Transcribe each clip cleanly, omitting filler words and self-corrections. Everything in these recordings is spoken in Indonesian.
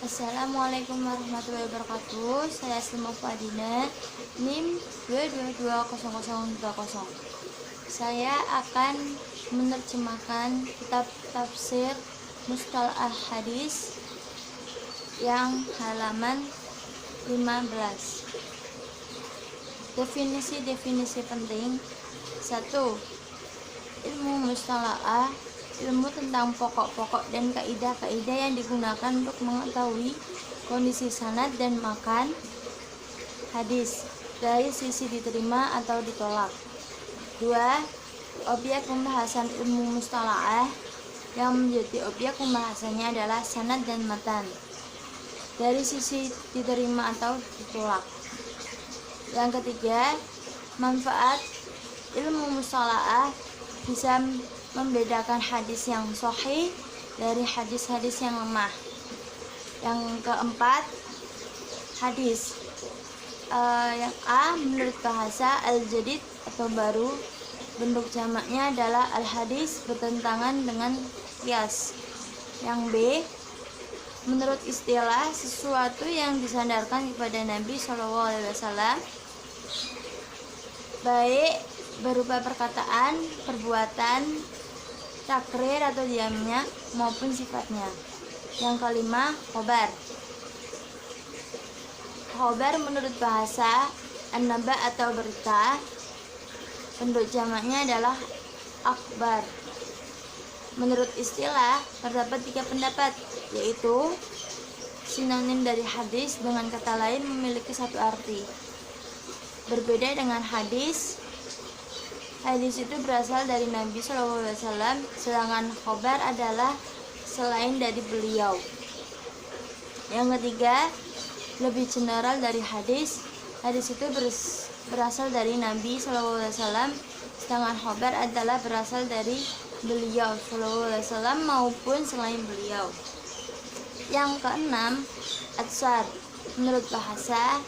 Assalamualaikum warahmatullahi wabarakatuh. Saya Selma Fadina, NIM 2220020. Saya akan menerjemahkan kitab tafsir Mustalah Hadis yang halaman 15. Definisi-definisi penting. 1. Ilmu mustalah, ilmu tentang pokok-pokok dan kaidah-kaidah yang digunakan untuk mengetahui kondisi sanad dan matan hadis dari sisi diterima atau ditolak. 2. Objek pembahasan ilmu mustalah yang menjadi objek pembahasannya adalah sanad dan matan dari sisi diterima atau ditolak. Yang ketiga, manfaat ilmu mustalah bisa membedakan hadis yang sahih dari hadis-hadis yang lemah. Yang keempat, hadis yang A menurut bahasa al-jadid atau baru, bentuk jamaknya adalah al-hadis, bertentangan dengan qiyas. Yang B menurut istilah, sesuatu yang disandarkan kepada Nabi SAW, baik berupa perkataan, perbuatan, takrir atau diamnya maupun sifatnya. Yang kelima, khobar. Khobar menurut bahasa an-naba atau berita, bentuk jamaknya adalah akhbar. Menurut istilah, terdapat 3 pendapat, yaitu sinonim dari hadis dengan kata lain memiliki satu arti. Berbeda dengan hadis itu berasal dari Nabi SAW, sedangkan khobar adalah selain dari beliau. Yang ketiga, lebih general dari hadis itu berasal dari Nabi SAW, sedangkan khobar adalah berasal dari beliau SAW maupun selain beliau. Yang keenam, atsar. Menurut bahasa,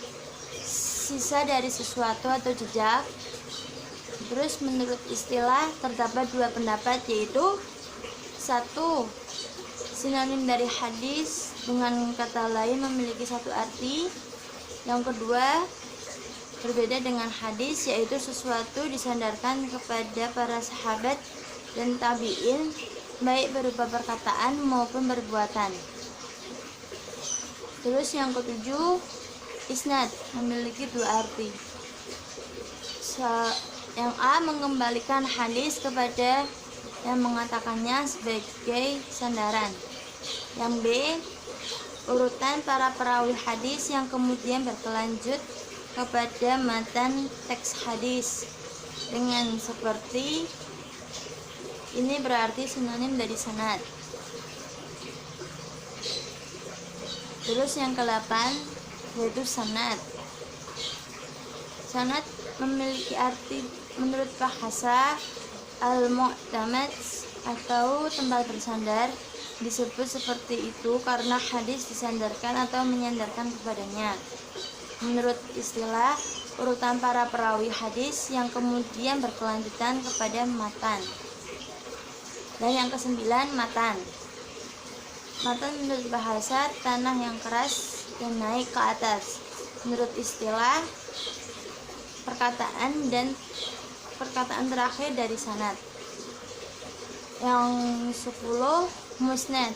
sisa dari sesuatu atau jejak. Terus menurut istilah terdapat 2 pendapat, yaitu 1. Sinonim dari hadis dengan kata lain memiliki satu arti. Yang kedua, berbeda dengan hadis, yaitu sesuatu disandarkan kepada para sahabat dan tabi'in, baik berupa perkataan maupun perbuatan. Terus yang ketujuh, isnad memiliki 2 arti. Yang A mengembalikan hadis kepada yang mengatakannya sebagai sandaran. Yang B, urutan para perawi hadis yang kemudian berkelanjut kepada matan teks hadis. Dengan seperti ini berarti sinonim dari sanad. Terus yang ke-8 yaitu sanad. Sanad memiliki arti menurut bahasa al-mu'tamad atau tempat bersandar. Disebut seperti itu karena hadis disandarkan atau menyandarkan kepadanya. Menurut istilah, urutan para perawi hadis yang kemudian berkelanjutan kepada matan. Dan yang ke-9, matan. Matan menurut bahasa tanah yang keras dan naik ke atas. Menurut istilah, perkataan dan perkataan terakhir dari sanad. Yang 10, musnad.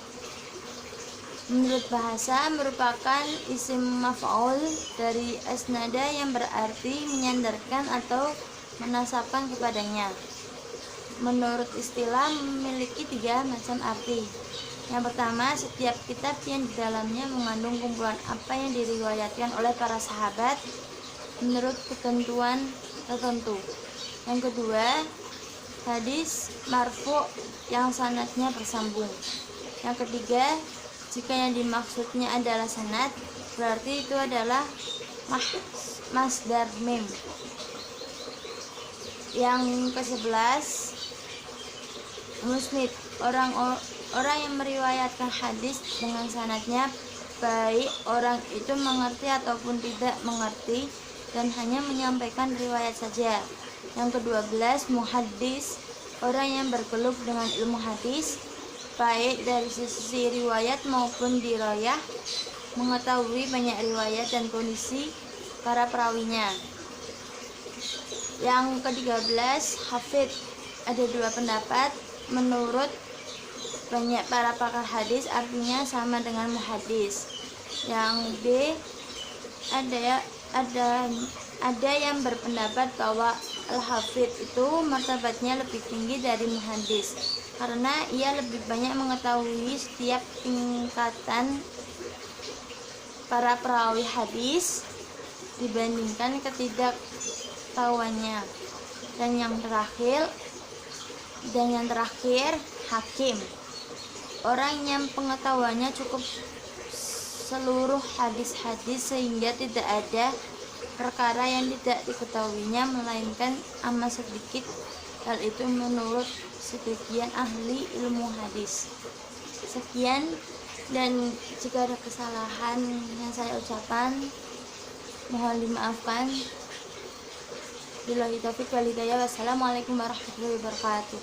Menurut bahasa merupakan isim maf'ul dari asnada yang berarti menyandarkan atau menasabkan kepadanya. Menurut istilah memiliki 3 macam arti. Yang pertama, setiap kitab yang di dalamnya mengandung kumpulan apa yang diriwayatkan oleh para sahabat menurut ketentuan tertentu. Yang kedua, hadis marfu' yang sanadnya bersambung. Yang ketiga, jika yang dimaksudnya adalah sanad, berarti itu adalah masdar mim. Yang ke-11, musnid. Orang yang meriwayatkan hadis dengan sanadnya, baik orang itu mengerti ataupun tidak mengerti dan hanya menyampaikan riwayat saja. Yang ke-12, muhaddis. Orang yang bergelut dengan ilmu hadis. baik dari sisi riwayat maupun dirayah, mengetahui banyak riwayat dan kondisi para perawinya. Yang ke-13, hafidh. Ada dua pendapat. Menurut banyak para pakar hadis artinya sama dengan muhadis. Yang B, ada yang berpendapat bahwa al-hafidh itu martabatnya lebih tinggi dari muhadis karena ia lebih banyak mengetahui setiap tingkatan para perawi hadis dibandingkan ketidaktahuannya. Dan yang terakhir hakim. Orang yang pengetahuannya cukup seluruh hadis-hadis sehingga tidak ada perkara yang tidak diketahuinya melainkan amat sedikit. Hal itu menurut sebagian ahli ilmu hadis. Sekian, dan jika ada kesalahan yang saya ucapkan mohon dimaafkan. Billahi taufiq wal hidayah. Wassalamualaikum warahmatullahi wabarakatuh.